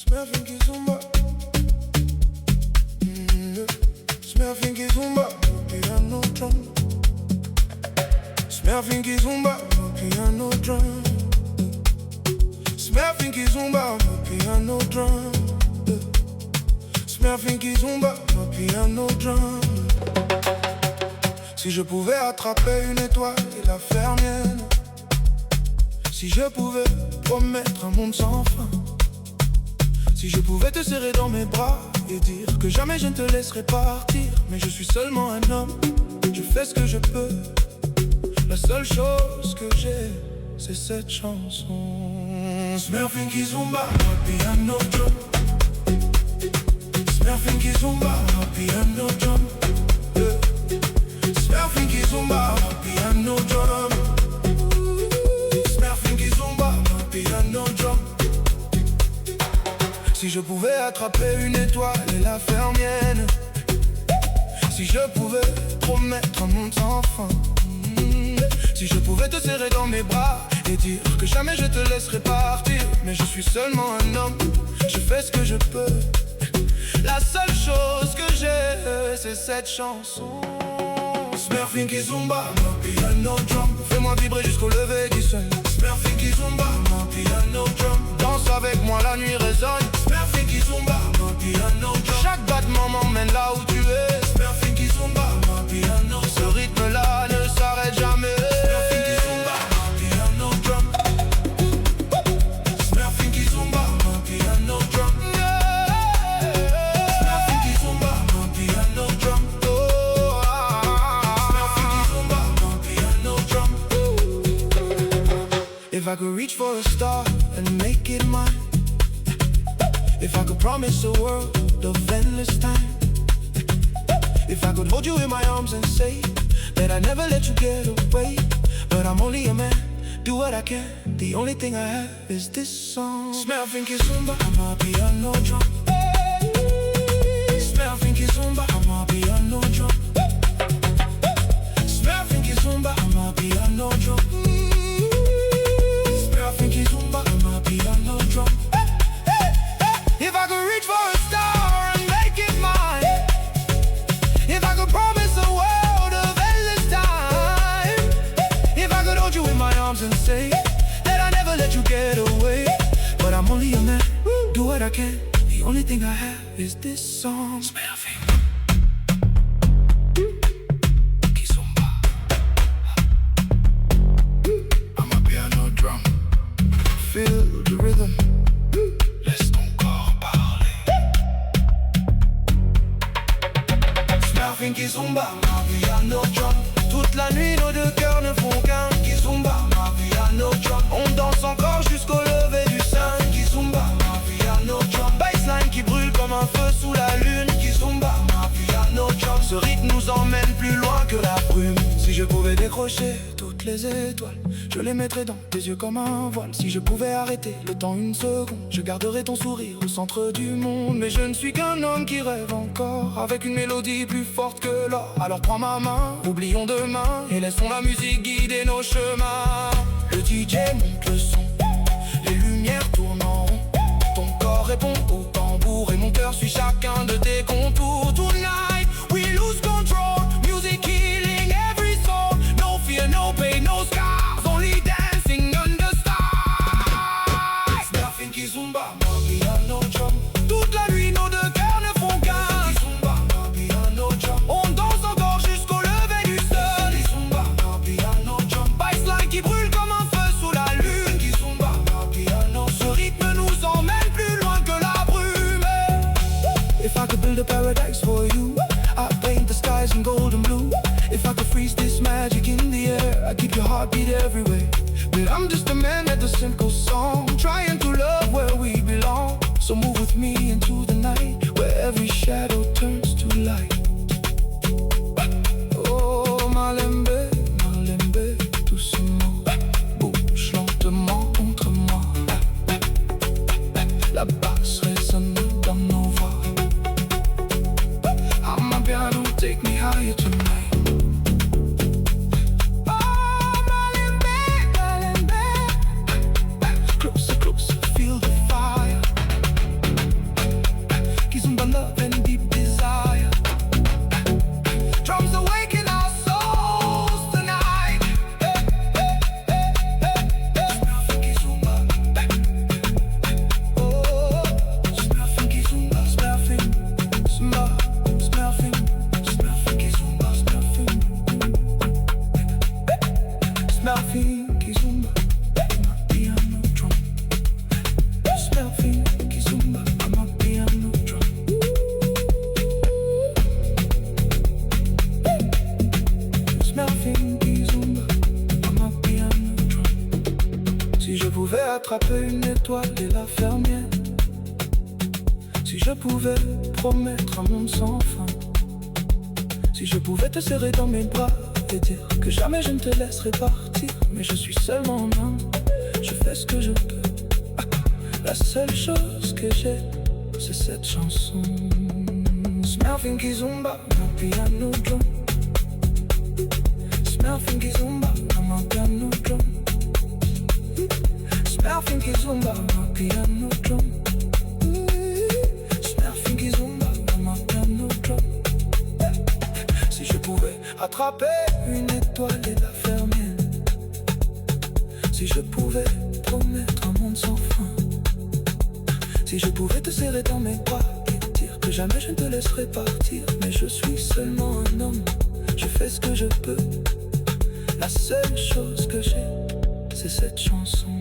Smurfing Kizumba. Smurfing Kizumba, piano drum. Smurfing Kizumba, piano drum. Smurfing Kizumba, piano drum. Smurfing Kizumba, piano drum. Si je pouvais attraper une étoile et la faire mienne, si je pouvais promettre un monde sans fin, si je pouvais te serrer dans mes bras et dire que jamais je ne te laisserai partir. Mais je suis seulement un homme, je fais ce que je peux. La seule chose que j'ai, c'est cette chanson. Smurfing Kizumba, piano drum. Smurfing Kizumba, piano drum. Smurfing Kizumba, piano drum. Smurfing Kizumba, piano drum. Si je pouvais attraper une étoile et la faire mienne, si je pouvais promettre un monde sans fin, si je pouvais te serrer dans mes bras et dire que jamais je te laisserai partir. Mais je suis seulement un homme, je fais ce que je peux. La seule chose que j'ai, c'est cette chanson. Smurfing Kizumba, piano drum. Fais-moi vibrer jusqu'au lever du soleil. Smurfing Kizumba, piano drum. Danse avec moi, la nuit résonne. Smurfing Kizumba, piano drum. Chaque battement m'emmène là où tu es. Smurfing Kizumba, piano. Ce rythme-là ne s'arrête jamais. Smurfing Kizumba, piano drum. Smurfing Kizumba, piano drum. Smurfing Kizumba, piano drum. If I could reach for a star and make it mine, if I could promise a world of endless time, if I could hold you in my arms and say that I never let you get away. But I'm only a man, do what I can. The only thing I have is this song. Smurfing Kizumba, I'm a piano drum. Smurfing Kizumba, I'm a piano drum. Smurfing Kizumba, I'm a piano drum. Smurfing Kizumba, I'm a piano drum. If I could reach for a star and make it mine, if I could promise a world of endless time, if I could hold you in my arms and say that I never let you get away. But I'm only a man, do what I can. The only thing I have is this song. Smurfing Kizumba, I'm a piano drum. Feel the rhythm, laisse ton corps parler. Smurfing Kizumba, ma piano drum. Toute la nuit nos deux cœurs ne font qu'un. Kizumba, ma piano drum. On danse encore jusqu'au lever du sun. Kizumba, ma piano drum. Baseline qui brûle comme un feu sous la lune. Kizumba, ma piano drum. Ce rythme nous emmène plus loin que la brume. Si je pouvais décrocher toutes les étoiles, je les mettrais dans tes yeux comme un voile. Si je pouvais arrêter le temps une seconde, je garderais ton sourire au centre du monde. Mais je ne suis qu'un homme qui rêve encore, avec une mélodie plus forte que l'or. Alors prends ma main, oublions demain, et laissons la musique guider nos chemins. Le DJ monte le son, les lumières tournent en rond. Ton corps répond au tambour et mon cœur suit chacun de tes contours. Tonight, we lose control, music healing every soul. No fear, no pain, no scars, only dancing under stars. Smurfing Kizumba, ma piano drum. Toute la nuit nos deux cœurs ne font qu'un. Kizumba, ma piano drum. On danse encore jusqu'au lever du sun. Kizumba, ma piano drum. Baseline qui brûle comme un feu sous la lune. Kizumba, ma piano. Ce rythme nous emmène plus loin que la brume. If I could build a paradise for you, I'd paint the skies in gold and blue. If I could freeze this magic in the air, I'd keep your heartbeat everywhere. But I'm just a man with a simple song, trying to love where we belong. So move with me into the night, where every shadow turns to light. Oh Malembe, Malembe, doucement, bouge lentement contre moi. La basse résonne dans nos voix. I'm a piano, take me higher tonight. Close attraper une étoile et la faire mienne. Si je pouvais promettre un monde sans fin, si je pouvais te serrer dans mes bras et dire que jamais je ne te laisserai partir. Mais je suis seulement un homme, je fais ce que je peux. La seule chose que j'ai, c'est cette chanson. Smurfing Kizomba, mon piano drum. Smurfing Kizomba, mon piano drum. Smurfing Kizomba, mon piano drum. Smurfing Kizomba, mon piano drum. Si je pouvais attraper une étoile et la faire mienne, si je pouvais promettre un monde sans fin, si je pouvais te serrer dans mes bras et dire que jamais je ne te laisserai partir. Mais je suis seulement un homme, je fais ce que je peux. La seule chose que j'ai, c'est cette chanson.